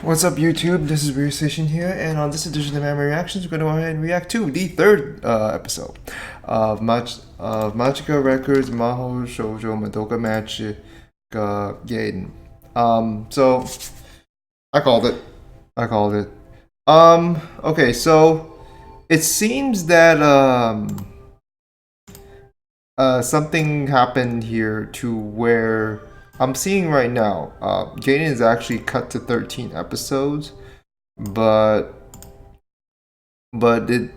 What's up, YouTube? This is Weird Station here, and on this edition of Mami Reactions, we're going to go ahead and react to the third episode of Magica Records Mahou Shoujo Madoka Magica Gaiden. So I called it. Okay, so it seems that something happened here to where I'm seeing right now. Gaiden is actually cut to 13 episodes, but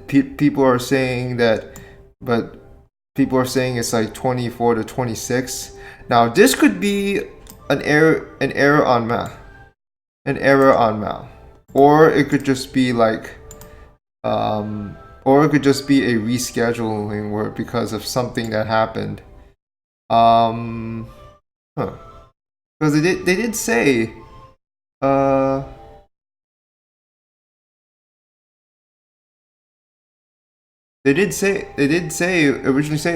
people are saying that, but people are saying it's like 24 to 26. Now this could be an error on math, or it could just be like, or it could just be a rescheduling where because of something that happened. Huh. Because they did say, uh, originally say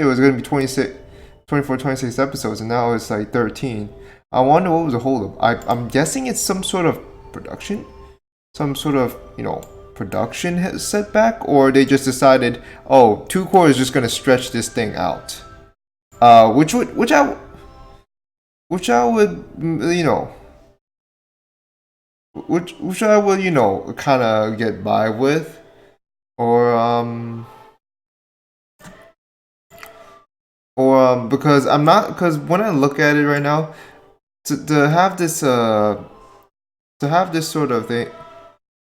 it was going to be 26 episodes, and now it's like 13. I wonder what was the holdup. I'm guessing it's some sort of production, production setback, or they just decided, oh, 2 core is just going to stretch this thing out. Which I would, kind of get by with, or because because when I look at it right now, to have this sort of thing.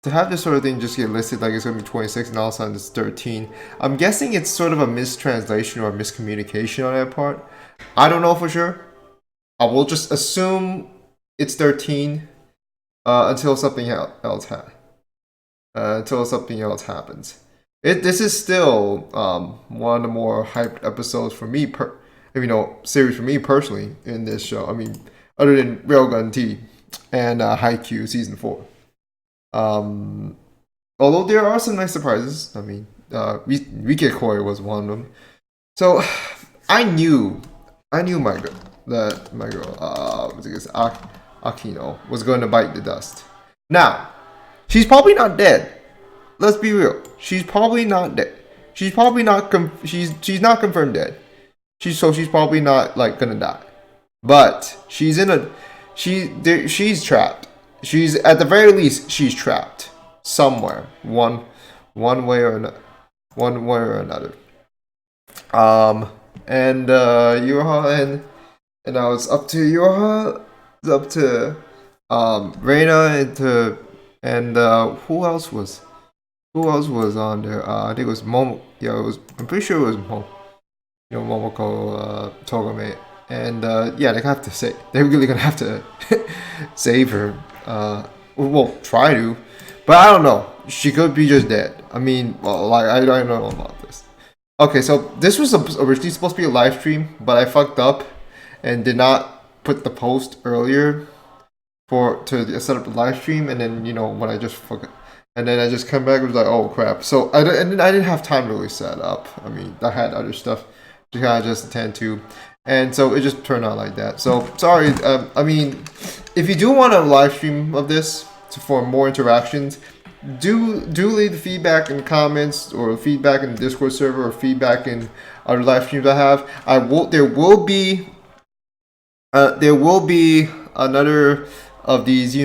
Just get listed like it's gonna be 26 and all of a sudden it's 13. I'm guessing it's sort of a mistranslation or miscommunication on that part. I don't know for sure. I will just assume it's 13 until something else happens. This is still one of the more hyped episodes for me series for me personally in this show. I mean, other than Railgun T and Haikyuu season 4. Although there are some nice surprises. I mean, Rike Koi was one of them. So I knew my girl, Akino, was going to bite the dust. Now, she's probably not dead. Let's be real. She's probably not dead. She's probably not. She's not confirmed dead. She's probably not like gonna die. But she's trapped. She's at the very least she's trapped somewhere, one way or another. And Yuha and now it's up to Yuha. It's up to Reina and who else was on there? I think it was Momo. Yeah, it was. I'm pretty sure it was Momoko Togame. And yeah, they're really gonna have to save her. Well, try to, but I don't know. She could be just dead. I mean, well, like I don't know about this. Okay, so this was originally supposed to be a live stream, but I fucked up and did not put the post earlier to set up the live stream, and then when I just and then I just come back and was like, oh crap. So I didn't have time to really set up. I mean, I had other stuff to kind of just attend to. And so it just turned out like that. So sorry. I mean, if you do want a live stream of this for more interactions, do leave the feedback in the comments, or feedback in the Discord server, or feedback in other live streams I have. There will be another of these,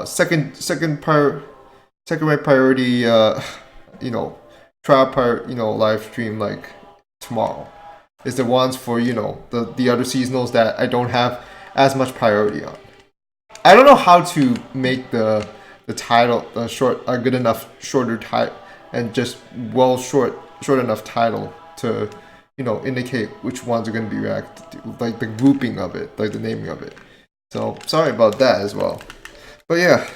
second priority, live stream like tomorrow. Is the ones for the other seasonals that I don't have as much priority on. I don't know how to make the title a good enough shorter title, and just short enough title to indicate which ones are going to be reacted to, like the grouping of it, like the naming of it. So sorry about that as well. But yeah,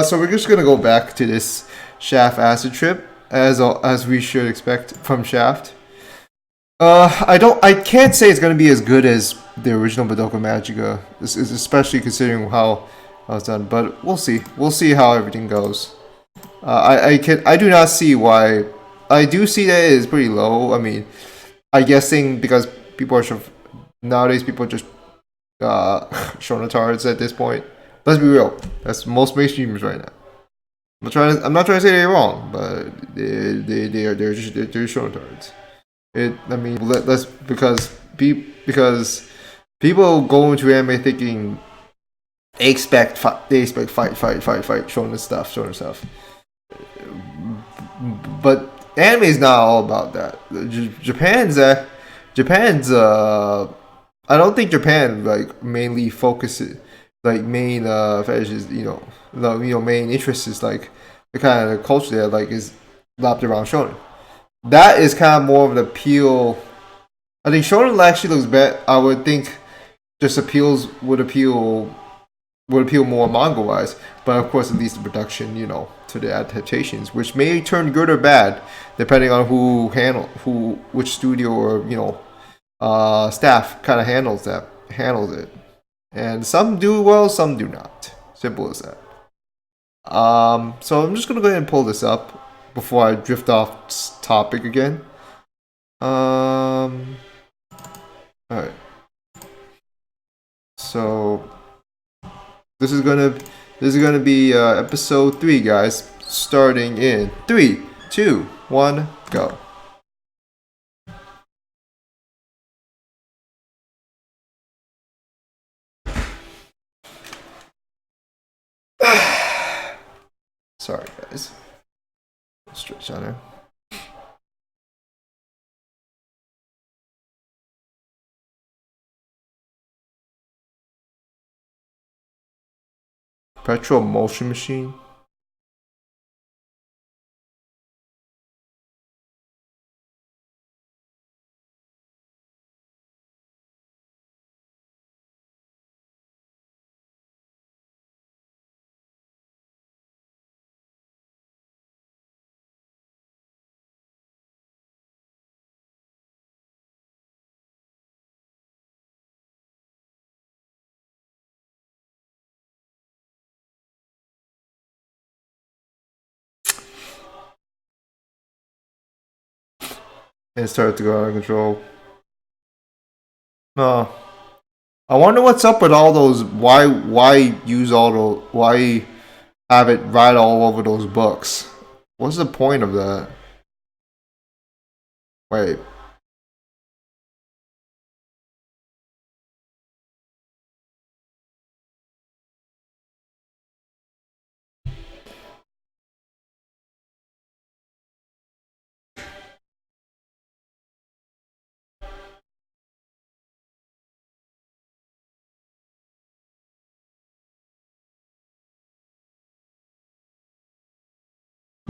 so we're just gonna go back to this Shaft acid trip as we should expect from Shaft. I can't say it's gonna be as good as the original Madoka Magica, especially considering how it's done. But we'll see. We'll see how everything goes. I do not see why. I do see that it is pretty low. I mean, I'm guessing because nowadays people are just shonatards at this point, Let's be real. That's most mainstreamers right now. I'm not trying to say they're wrong, but they're just shonen tards. I mean, let's because people go into anime thinking they expect fight, shonen stuff. But anime is not all about that. Japan's I don't think Japan like mainly focuses like main fetishes, main interest is like the kind of culture there like is wrapped around shonen. That is kind of more of an appeal. I think shonen actually looks better. I would think just would appeal more manga wise, but of course it leads to production, to the adaptations, which may turn good or bad depending on which studio or staff kind of handles it. And some do well, some do not. Simple as that. So I'm just gonna go ahead and pull this up before I drift off topic again. All right. So this is gonna be episode 3, guys. Starting in 3, 2, 1, go. Sorry, guys. Stretch on there. Petrol motion machine. And it started to go out of control. No. I wonder what's up with all those. Why use all those? Why have it right all over those books? What's the point of that? Wait.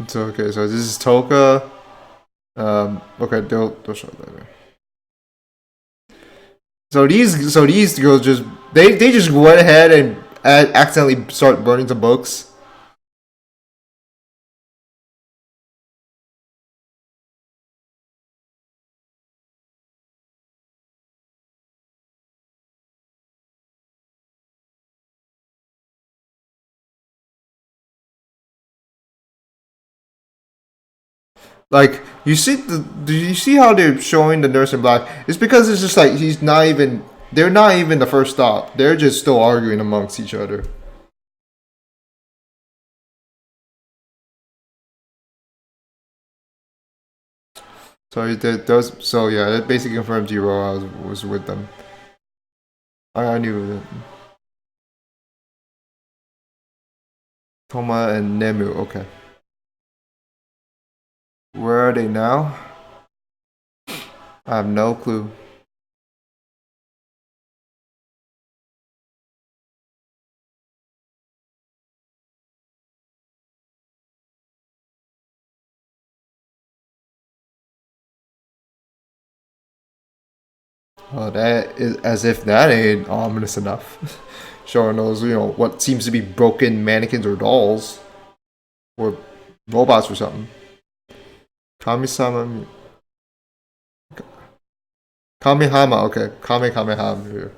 So okay, so this is Toka. Okay, they'll show that later. So these girls they just went ahead and accidentally start burning some books. Like do you see how they're showing the nurse in black? It's because it's just like they're not even the first stop. They're just still arguing amongst each other. So that basically confirmed Zero was with them. I knew that. Toma and Nemu, okay. Where are they now? I have no clue. Well, that is as if that ain't ominous enough. Showing those, what seems to be broken mannequins or dolls. Or robots or something. Kamisama. Kamehama, okay. Kamehama here.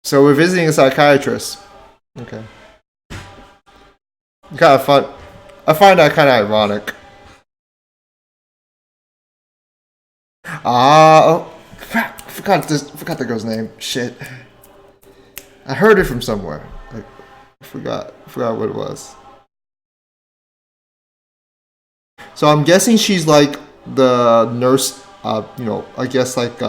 So we're visiting a psychiatrist. Okay. Kind of fun. I find that kind of ironic. Oh, crap! Forgot the girl's name. Shit, I heard it from somewhere. Like, forgot what it was. So I'm guessing she's like the nurse. I guess like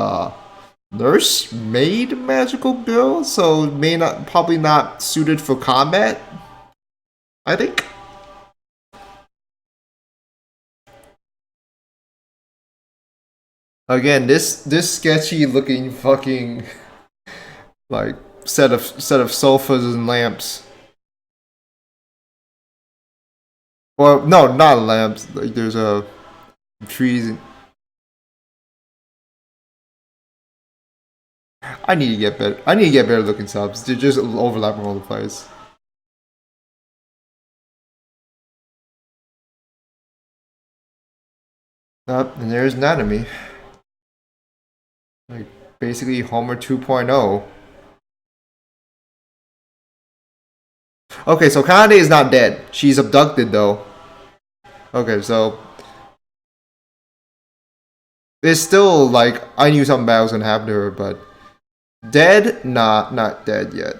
nurse maid magical girl. So may not probably not suited for combat. I think. Again, this sketchy looking fucking like set of sofas and lamps. Well, no, not lamps. Like there's a trees. I need to get better. I need to get better looking subs. They're just overlapping all the place. And there's Nanami. Like basically Homer 2.0. Okay, so Kanade is not dead. She's abducted though. Okay, so it's still like I knew something bad was gonna happen to her, but dead? Nah, not dead yet.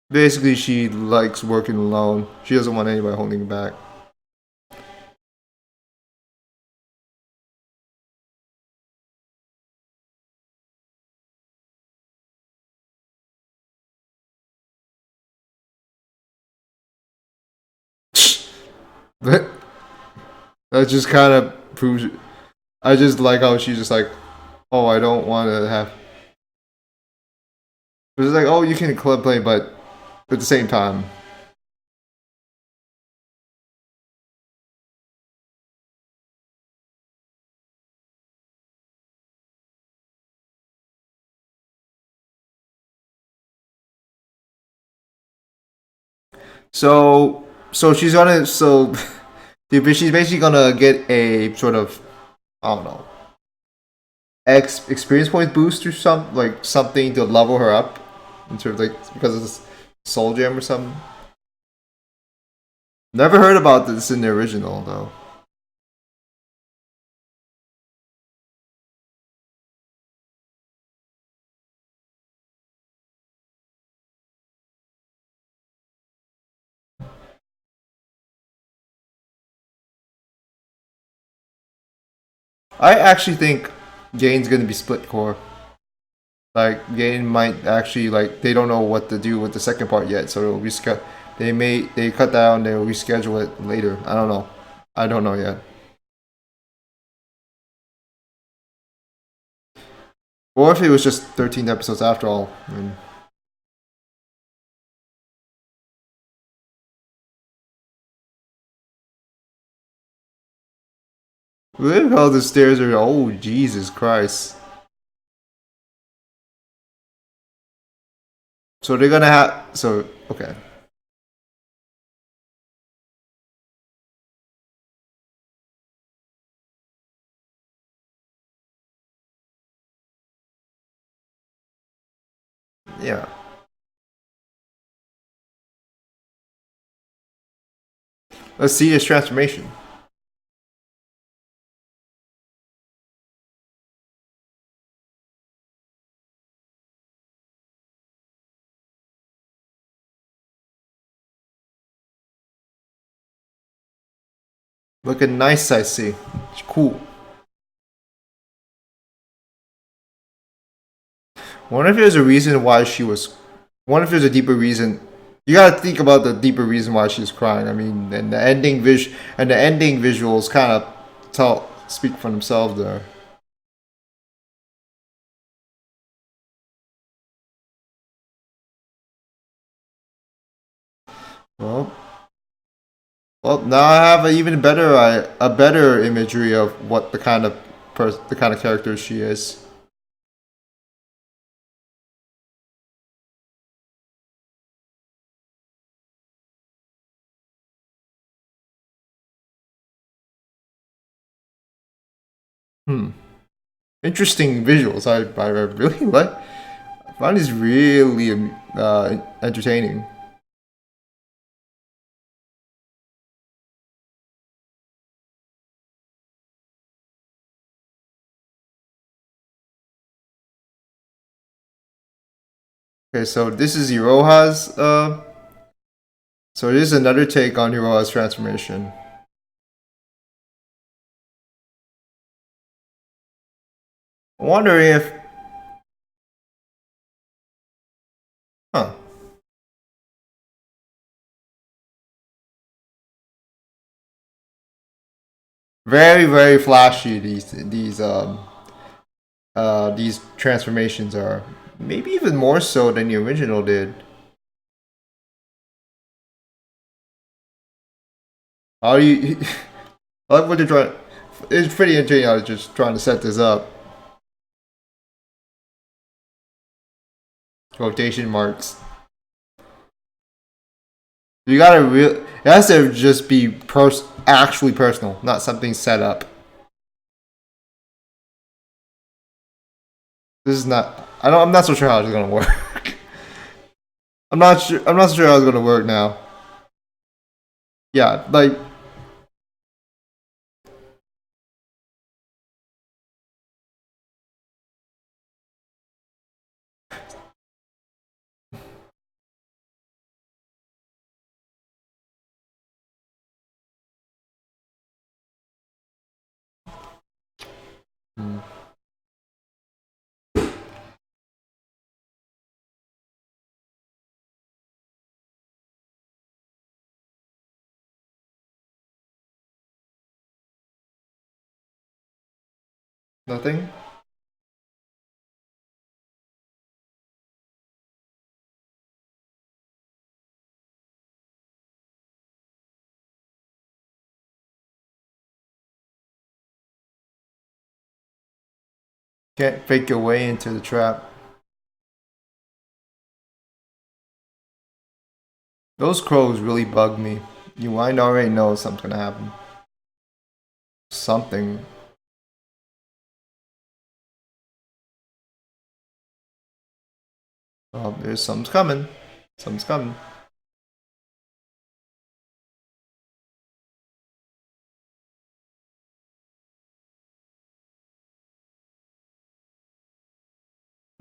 Basically, she likes working alone. She doesn't want anybody holding her back. That just kind of proves. I just like how she's just like, oh, I don't want to have. It's like, oh, you can club play, but at the same time. So she's gonna she's basically gonna get a sort of I don't know experience point boost or something to level her up in terms of like because of this soul gem or something. Never heard about this in the original though. I actually think Gain's gonna be split core. Like Gain might actually like they don't know what to do with the second part yet, so it'll they cut down, they'll reschedule it later. I don't know. I don't know yet. Or if it was just 13 episodes after all. I mean, look how the stairs are. Oh, Jesus Christ. So they're gonna have. So, okay. Yeah. Let's see his transformation. Looking nice, I see. Cool. Wonder if there's a reason why she was. Wonder if there's a deeper reason. You gotta think about the deeper reason why she's crying. I mean, and the ending visuals kind of tell speak for themselves there. Well, now I have a even better a better imagery of what the kind of character she is. Hmm. Interesting visuals. I really like. I find this really entertaining. Okay, so this is Iroha's. So this is another take on Iroha's transformation. I'm wondering if, huh? Very flashy. These transformations are maybe even more so than the original did. How do you? I like what they're trying. It's pretty entertaining. I was just trying to set this up. Quotation marks. You gotta real. It has to just be actually personal, not something set up. This is not. I don't. I'm not so sure how it's gonna work. I'm not sure. I'm not so sure how it's gonna work now. Yeah, like. Hmm, nothing. Can't fake your way into the trap. Those crows really bug me. You might already know something's gonna happen. Something. Well, there's something's coming. Something's coming.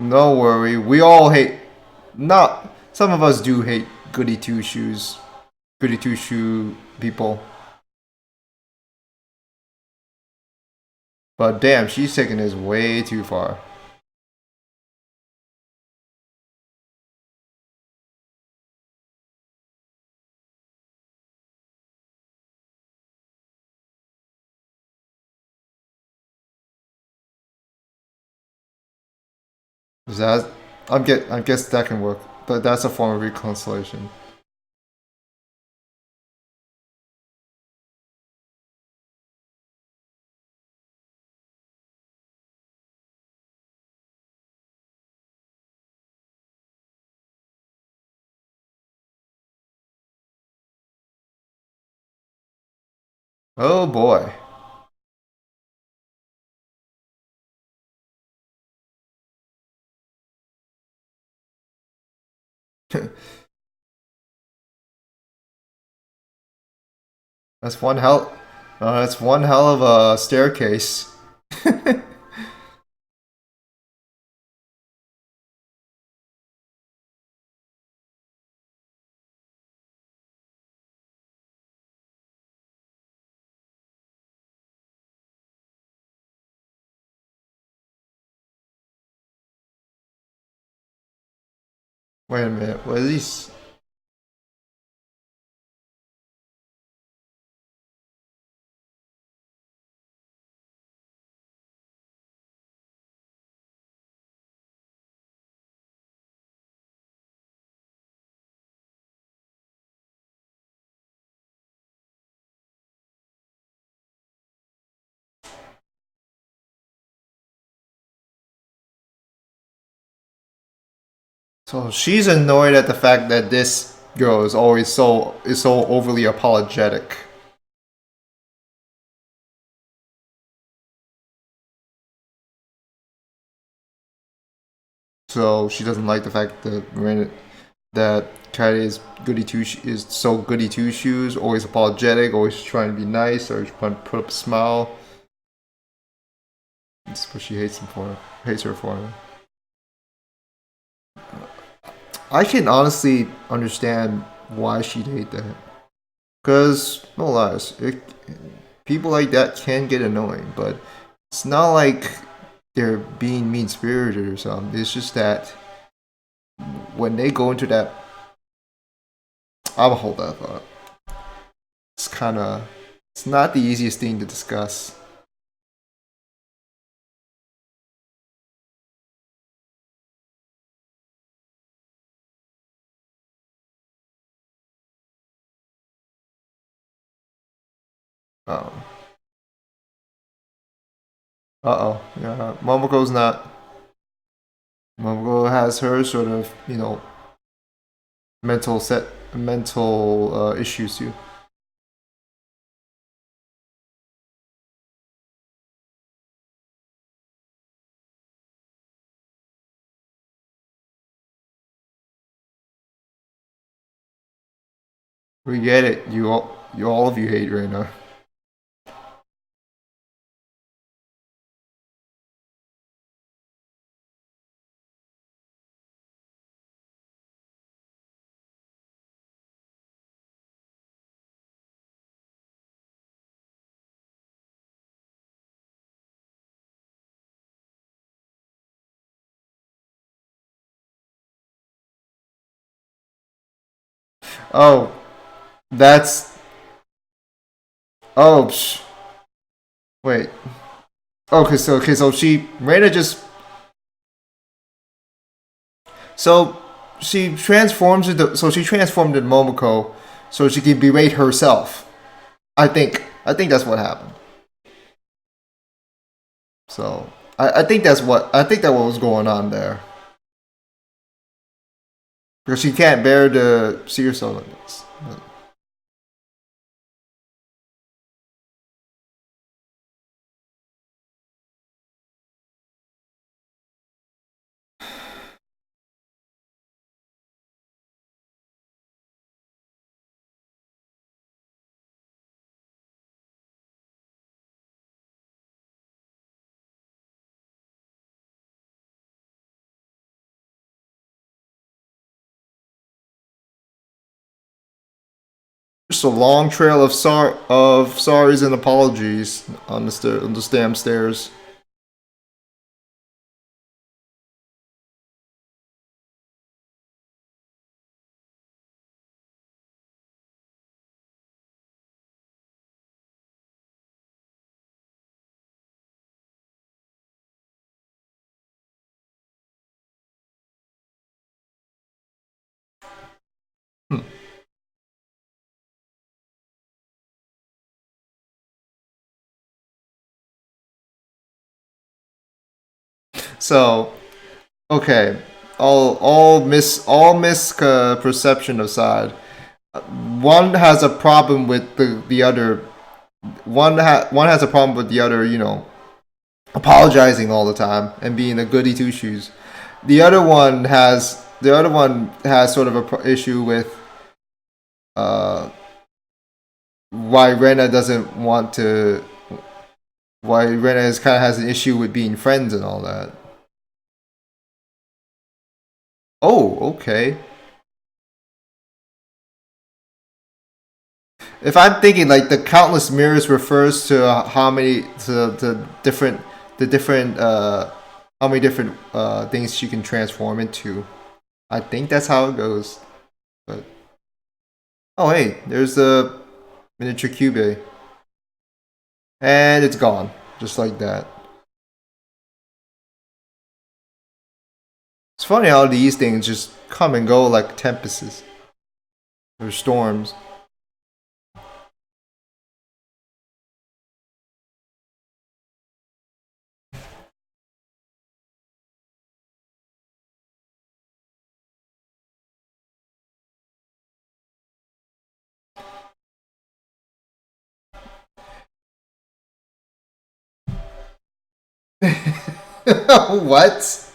No worry. We all hate. Not. Some of us do hate goody two shoes. Goody two shoe people. But damn, she's taking this way too far. Is that? I guess that can work. But that's a form of reconciliation. Oh boy. That's one hell. That's one hell of a staircase. Wait a minute. What is these? So she's annoyed at the fact that this girl is always so overly apologetic. So she doesn't like the fact that Kaede is is so goody two shoes, always apologetic, always trying to be nice, or trying to put up a smile. That's what she hates him for. Hates her for. I can honestly understand why she'd hate that. Cause no lies, people like that can get annoying, but it's not like they're being mean spirited or something. It's just that when they go into that, I'll hold that thought. It's kind of, it's not the easiest thing to discuss. Um, yeah, Momoko's not. Momoko has her sort of, mental issues too. We get it. All of you hate right now. Oh, that's oh. Wait. Okay, so she Reina just so she transforms into so she transformed into Momoko so she can berate herself. I think that's what happened. So I think that what was going on there because she can't bear to see herself like this. Just a long trail of sorries and apologies on on the damn stairs. Hmm. So okay, all misperception aside, one has a problem with the other. One has a problem with the other. Apologizing all the time and being a goody two shoes. The other one has sort of a issue with uh, why Rena doesn't want to. Why Rena is kind of has an issue with being friends and all that. Oh, okay. If I'm thinking like the countless mirrors refers to how many to different the different how many different things she can transform into. I think that's how it goes. But oh hey, there's the miniature cube, and it's gone just like that. It's funny how these things just come and go like tempests or storms. What?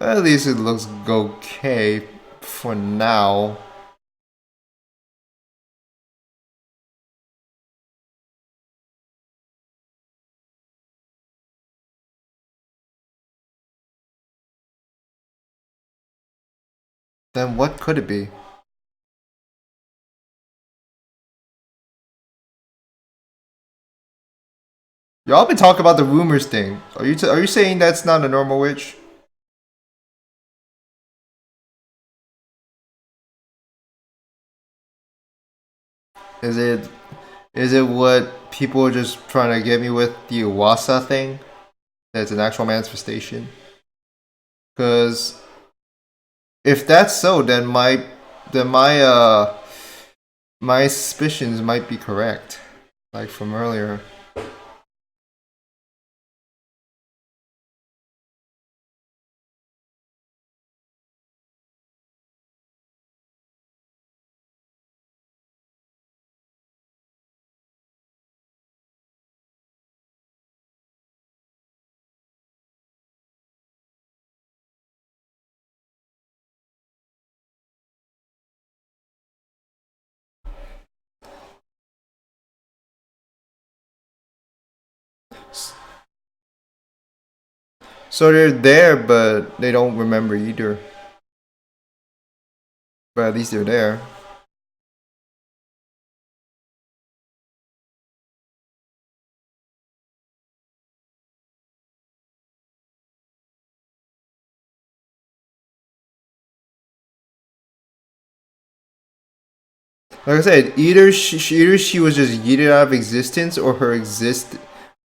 At least it looks okay for now. Then what could it be? Y'all been talking about the rumors thing. Are you saying that's not a normal witch? Is it what people are just trying to get me with the Uwasa thing? That's an actual manifestation? Because if that's so, then my suspicions might be correct, like from earlier. So they're there, but they don't remember either. But at least they're there. Like I said, either she was just yeeted out of existence, or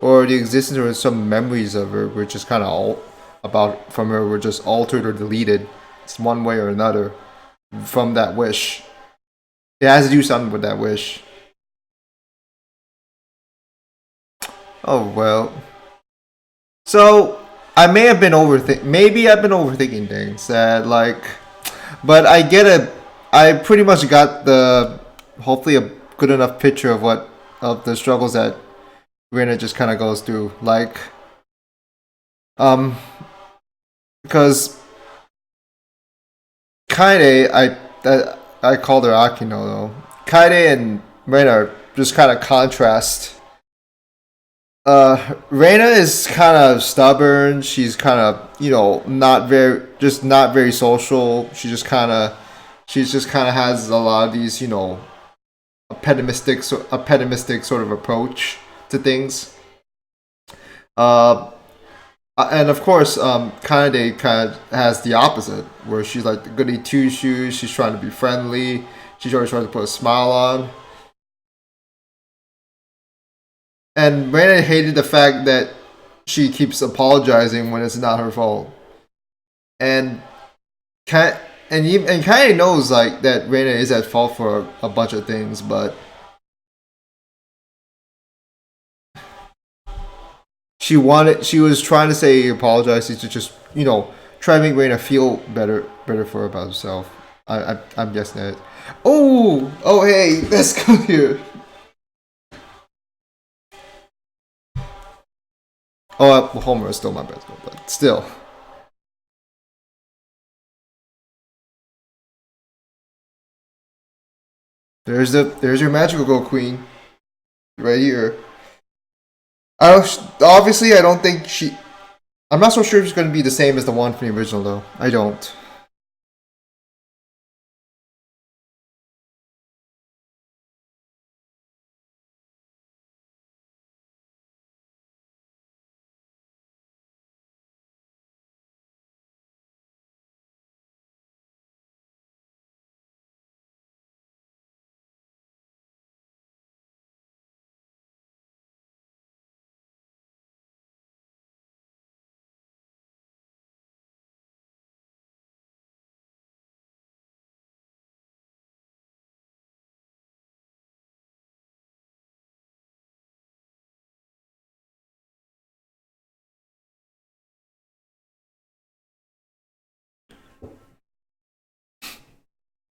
or the existence or some memories of her were just kind of all about from her were just altered or deleted. It's one way or another from that wish. It has to do something with that wish. Oh well. So I may have been overthink. Maybe I've been overthinking things. That like, but I get a. I pretty much got the hopefully a good enough picture of what of the struggles that Rina just kind of goes through. Like, um, because Kaide, I called her Akino though. Kaide and Rina are just kind of contrast. Reina is kind of stubborn. She's kind of, not very social. She's just kind of has a lot of these, a pessimistic sort of approach to things. Uh, and of course, Kanade kind of has the opposite, where she's like the goody two shoes. She's trying to be friendly. She's always trying to put a smile on. And Reina hated the fact that she keeps apologizing when it's not her fault. And Ka- and Kanye knows like that Reina is at fault for a bunch of things, but she was trying to say apologize to just try to make Reina feel better for about herself. I'm guessing that. Oh hey, let's go here. Oh, well, Homer is still my best, but still. There's your magical girl queen right here. Obviously I don't think she. I'm not so sure if she's going to be the same as the one from the original though. I don't.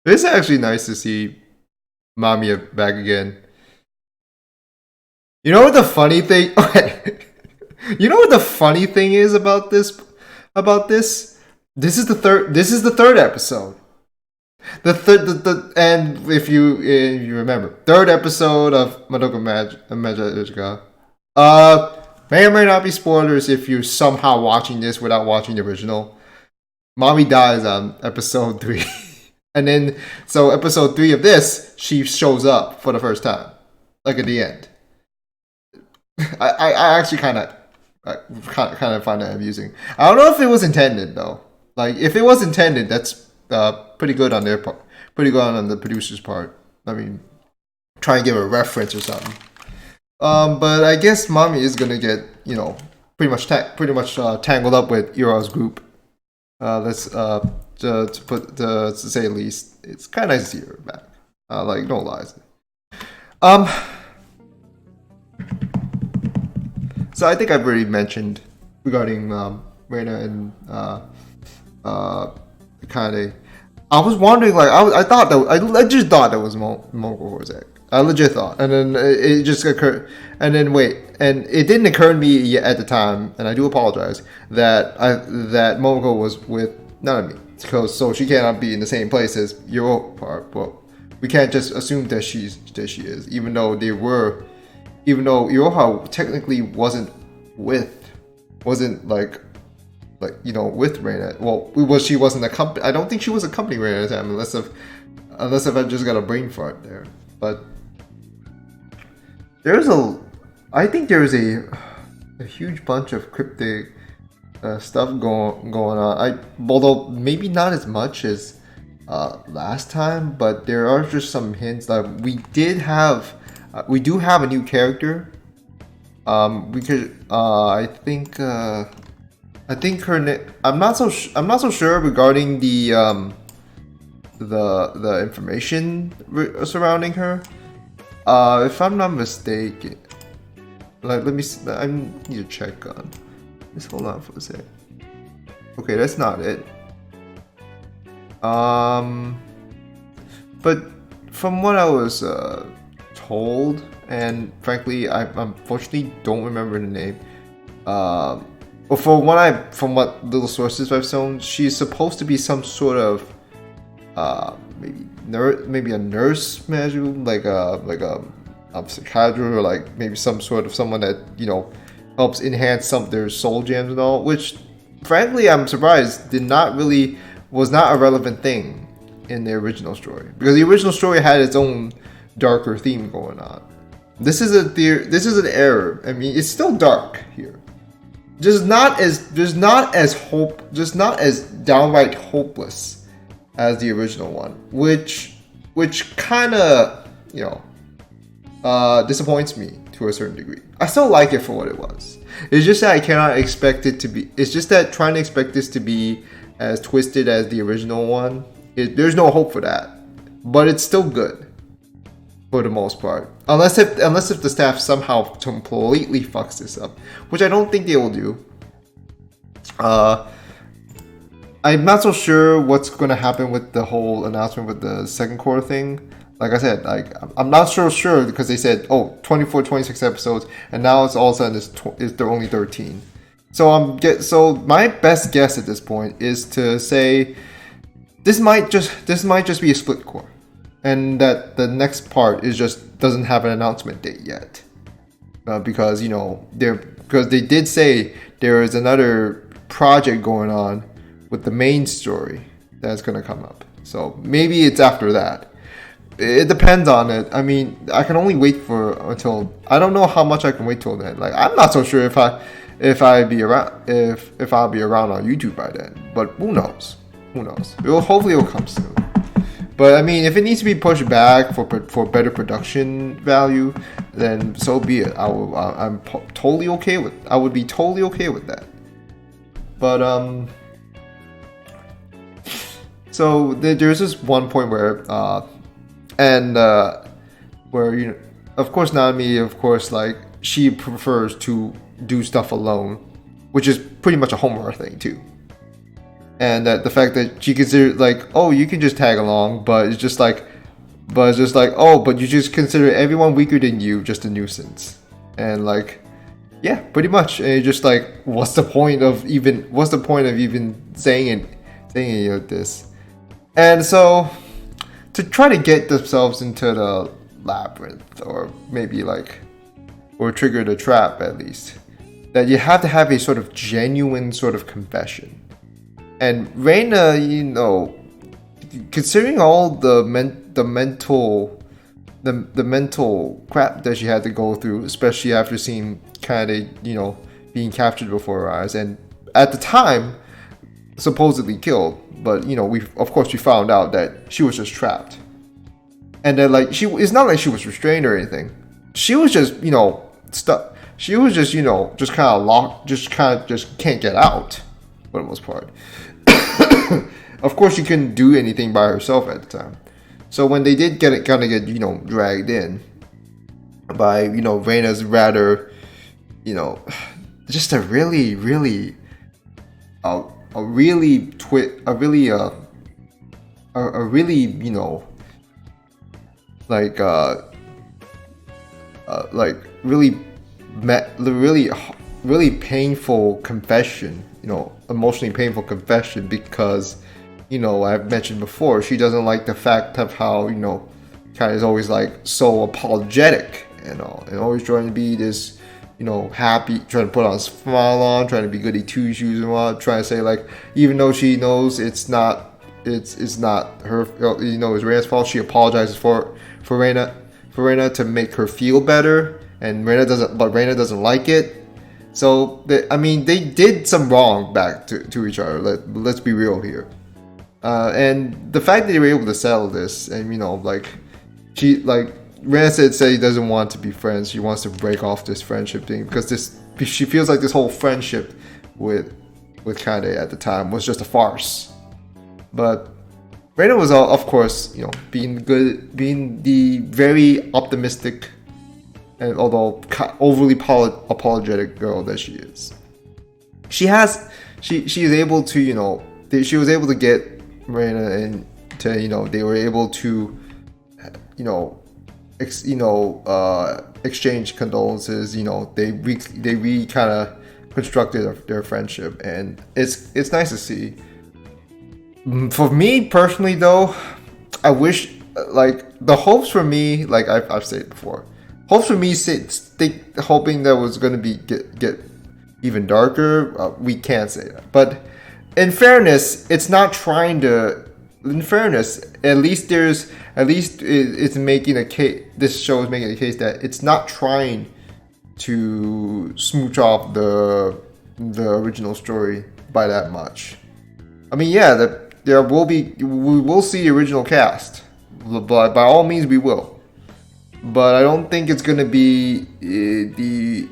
It's actually nice to see Mami back again. You know what the funny thing? Okay. You know what the funny thing is about this? About this? This is the third. This is the third episode. The third, and if you remember, third episode of Madoka Magica. May or may not be spoilers if you're somehow watching this without watching the original. Mami dies on episode 3, and then so episode 3 of this, she shows up for the first time, like at the end. I actually kind of find that amusing. I don't know if it was intended though. Like if it was intended, that's pretty good on their part, pretty good on the producer's part. I mean, try and give a reference or something. But I guess Mami is gonna get pretty much tangled up with Iroha's group. Let's to say the least, it's kind of nice to see her back. Like no lies. So I think I've already mentioned regarding Reina and Kane. I was wondering, like, I thought that I just thought that was Mogul Horzak. I legit thought, and then it just occurred, and then and it didn't occur to me at the time, and I do apologize that that Mogul was with Nanami, because so she cannot be in the same place as Yoro part, but we can't just assume that she is, even though Iroha technically wasn't like with Reina. Well, she wasn't a company. I don't think she was accompanying Reina at the time, unless if I just got a brain fart there. But I think there's a huge bunch of cryptic stuff going on. Although maybe not as much as last time, but there are just some hints that we do have a new character. I think her name. I'm not so sure regarding the information surrounding her. If I'm not mistaken, like let me. I need to check on. Just hold on for a sec. Okay, that's not it. But from what I was told, and frankly, I unfortunately don't remember the name. But from what little sources I've seen, she's supposed to be some sort of maybe a nurse, like a psychiatrist, or like maybe some sort of someone that helps enhance their soul gems and all. Which, frankly, I'm surprised was not a relevant thing in the original story, because the original story had its own darker theme going on. This is an error. I mean, it's still dark here. Just not as downright hopeless as the original one, which kind of disappoints me to a certain degree. I still like it for what it was. It's just that I cannot expect it to be. It's just that trying to expect this to be as twisted as the original one, there's no hope for that. But it's still good for the most part, unless if the staff somehow completely fucks this up, which I don't think they will do. I'm not so sure what's going to happen with the whole announcement with the second quarter thing. Like I said, I'm not sure because they said 24, 26 episodes, and now it's all of a sudden they're only 13. So my best guess at this point is to say this might just be a split core, and that the next part doesn't have an announcement date yet, because they did say there is another project going on with the main story that's going to come up. So maybe it's after that. It depends on it. I mean, I can only wait until I don't know how much I can wait till then. Like, I'm not so sure if I'll be around on YouTube by then. But who knows? Hopefully it'll come soon. But I mean, if it needs to be pushed back for better production value, then so be it. I'm totally okay with. I would be totally okay with that. But so there's this one point where where of course Nanami, like, she prefers to do stuff alone, which is pretty much a Homura thing too. And that the fact that she considers, like, you can just tag along, but it's just like, but you just consider everyone weaker than you just a nuisance. And like, yeah, pretty much. And it's just like, what's the point of even saying it thingy of this. And so, to try to get themselves into the labyrinth, or maybe like, or trigger the trap at least, that you have to have a sort of genuine sort of confession. And Reina, you know, considering all the mental crap that she had to go through, especially after seeing kind of, you know, being captured before her eyes, and at the time supposedly killed, but you know, we found out that she was just trapped, and then like it's not like she was restrained or anything. She was just, you know, stuck. She was just, you know, just kind of locked, just can't get out for the most part. Of course, she couldn't do anything by herself at the time. So when they did get you know, dragged in by, you know, Reina's rather, you know, just a really you know, like really painful confession, you know, emotionally painful confession, because, you know, I've mentioned before, she doesn't like the fact of how, you know, kind of is always like so apologetic and all, and always trying to be this, you know, happy, trying to put on a smile on, trying to be goody two shoes and all, trying to say like, even though she knows it's not her, you know, it's Reina's fault, she apologizes for Reina to make her feel better, and Reina doesn't like it. So they did some wrong back to each other. Let's be real here. And the fact that they were able to settle this, and you know, like Reina said he doesn't want to be friends. She wants to break off this friendship thing, because she feels like this whole friendship with Kade at the time was just a farce. But Reina was, of course, you know, being the very optimistic and although overly apologetic girl that she is. She is able to, you know, she was able to get Reina into, you know, they were able to, you know, exchange condolences. You know, they kind of constructed their friendship, and it's nice to see. For me personally, though, I wish, like, the hopes for me, like I've said before, hopes for me hoping that was going to be get even darker. We can't say that, but in fairness, it's not trying to. In fairness, at least it's making a case. This show is making a case that it's not trying to smooch off the original story by that much. I mean, yeah, we will see the original cast, but by all means we will. But I don't think it's gonna be the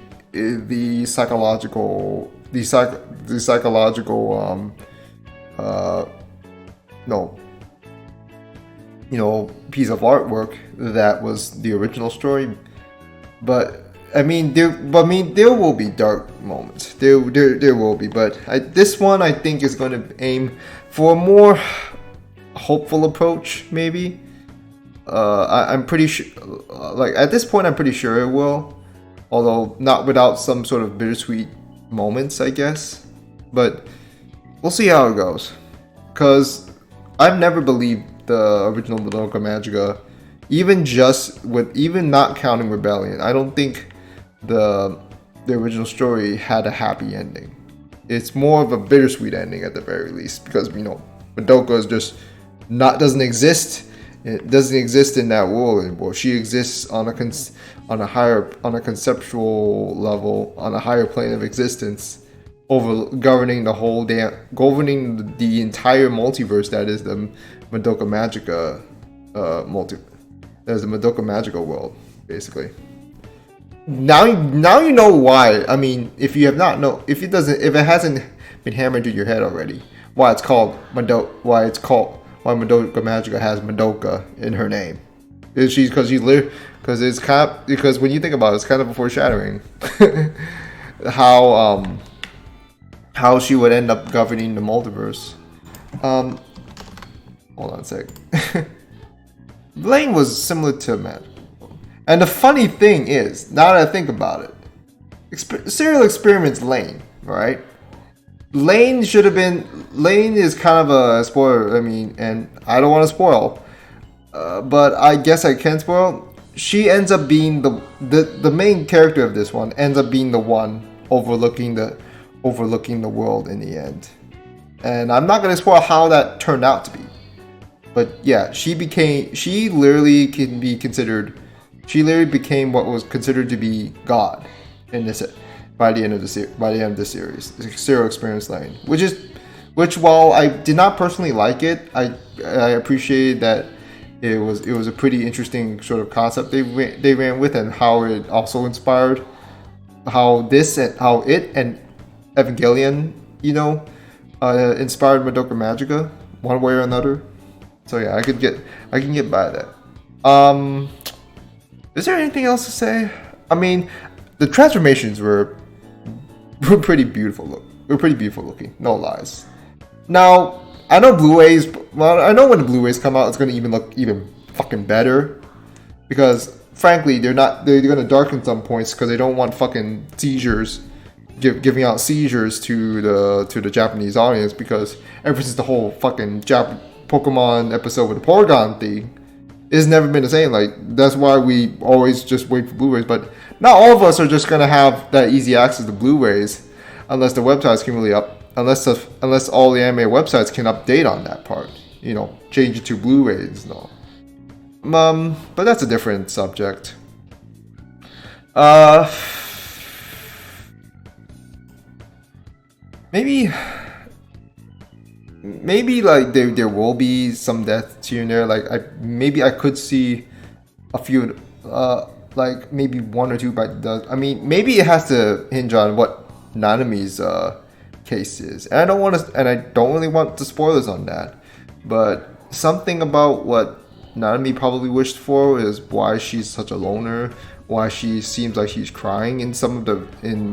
psychological no, you know, piece of artwork that was the original story. But I mean, there will be dark moments. There will be, but this one I think is going to aim for a more hopeful approach, maybe. I'm pretty sure, like at this point, I'm pretty sure it will, although not without some sort of bittersweet moments, I guess. But we'll see how it goes, because I've never believed the original Madoka Magica, even not counting Rebellion. I don't think the original story had a happy ending. It's more of a bittersweet ending at the very least, because, you know, Madoka is just doesn't exist. It doesn't exist in that world anymore. She exists on a conceptual level, on a higher plane of existence, governing the entire multiverse that is the Madoka Magica There's the Madoka Magica world, basically. Now you know why. I mean, if it hasn't been hammered into your head already, why Madoka Magica has Madoka in her name. Because when you think about it, it's kind of a foreshadowing how she would end up governing the multiverse. Hold on a sec. Blaine was similar to Matt. And the funny thing is, now that I think about it, Serial Experiments Lane, right? Lane should have been. Lane is kind of a spoiler. I mean, and I don't want to spoil, but I guess I can spoil. She ends up being the main character of this one. Ends up being the one overlooking the world in the end. And I'm not gonna spoil how that turned out to be. But yeah, she literally can be considered. She literally became what was considered to be God in this by the end of the series. Zero Experience Lane, which while I did not personally like it, I appreciated that it was a pretty interesting sort of concept they ran with, and how it also inspired how it and Evangelion, inspired Madoka Magica one way or another. So yeah, I can get by that. Is there anything else to say? I mean, the transformations were pretty beautiful. Were pretty beautiful looking. No lies. Now I know Blu-rays. Well, I know when the Blu-rays come out, it's gonna look even fucking better, because frankly, they're gonna darken some points because they don't want fucking seizures, giving out seizures to the Japanese audience, because ever since the whole fucking Pokemon episode with the Porygon thing, it's never been the same. Like, that's why we always just wait for Blu-rays. But not all of us are just gonna have that easy access to Blu-rays, unless the websites can really unless all the anime websites can update on that part. Change it to Blu-rays and all. But that's a different subject. Maybe like there will be some deaths here and there. Like maybe I could see a few, like maybe one or two. But I mean, maybe it has to hinge on what Nanami's case is. And I don't really want the spoilers on that. But something about what Nanami probably wished for is why she's such a loner. Why she seems like she's crying in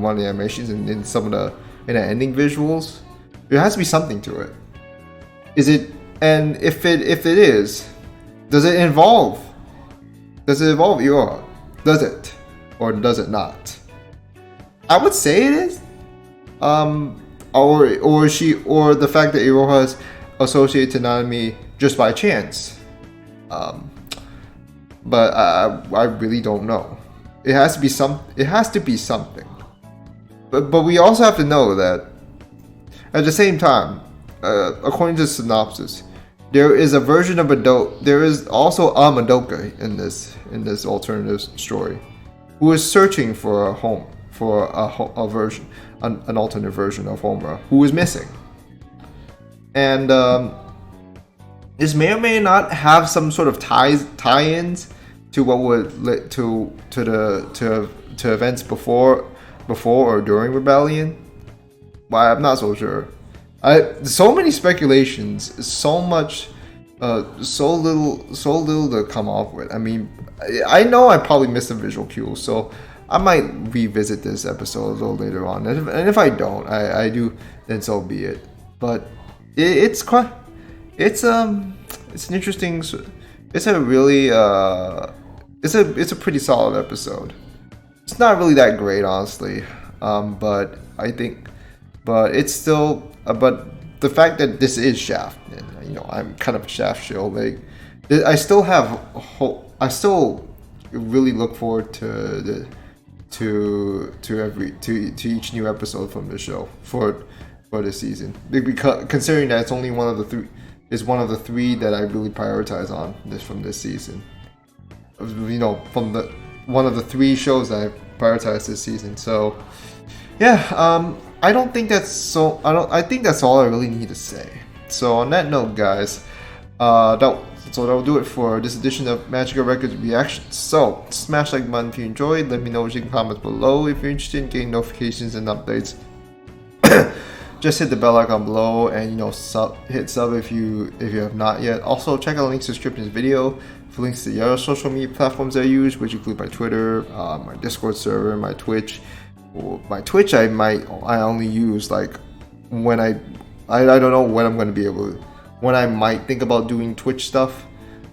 one of the animations and in the ending visuals. There has to be something to it. Is it? And if it is, does it involve Iroha? Does it, or does it not? I would say it is. Or the fact that Iroha is associated to Nanami just by chance. But I really don't know. It has to be something. But we also have to know that at the same time, according to the synopsis, there is a version of there is also a Madoka in this alternative story, who is searching for a home, for a version, an alternate version of Homura, who is missing. And this may or may not have some sort of tie-ins to what would to events before or during Rebellion. But I'm not so sure. So many speculations, so little to come off with. I mean, I know I probably missed a visual cue, so I might revisit this episode a little later on. And if I don't, I do, then so be it. But it's an interesting. It's a really it's a pretty solid episode. It's not really that great, honestly, but it's still. But the fact that this is Shaft, and I'm kind of a Shaft shill. Like, I still have hope. I still really look forward to each new episode from the show for this season. Because considering that it's only one of the three that I really prioritize from this season. From one of the three shows that I prioritized this season. So yeah, I think that's all I really need to say. So on that note, guys, that'll do it for this edition of Magica Records Reactions. So smash like button if you enjoyed. Let me know what you can comment below if you're interested in getting notifications and updates. Just hit the bell icon below, and hit sub if you have not yet. Also, check out the links in the description of this video for links to the other social media platforms I use, which include my Twitter, my Discord server, my Twitch. My Twitch I only use like when I don't know when I'm going to be able to, when I might think about doing Twitch stuff,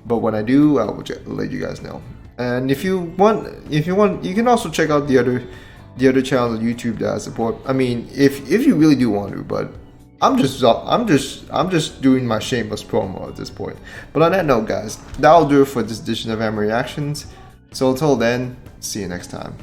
but when I do, I'll let you guys know. And if you want, you can also check out the the other channels on YouTube that I support. I mean, if you really do want to, but I'm just doing my shameless promo at this point. But on that note, guys, that'll do it for this edition of M Reactions. So until then, see you next time.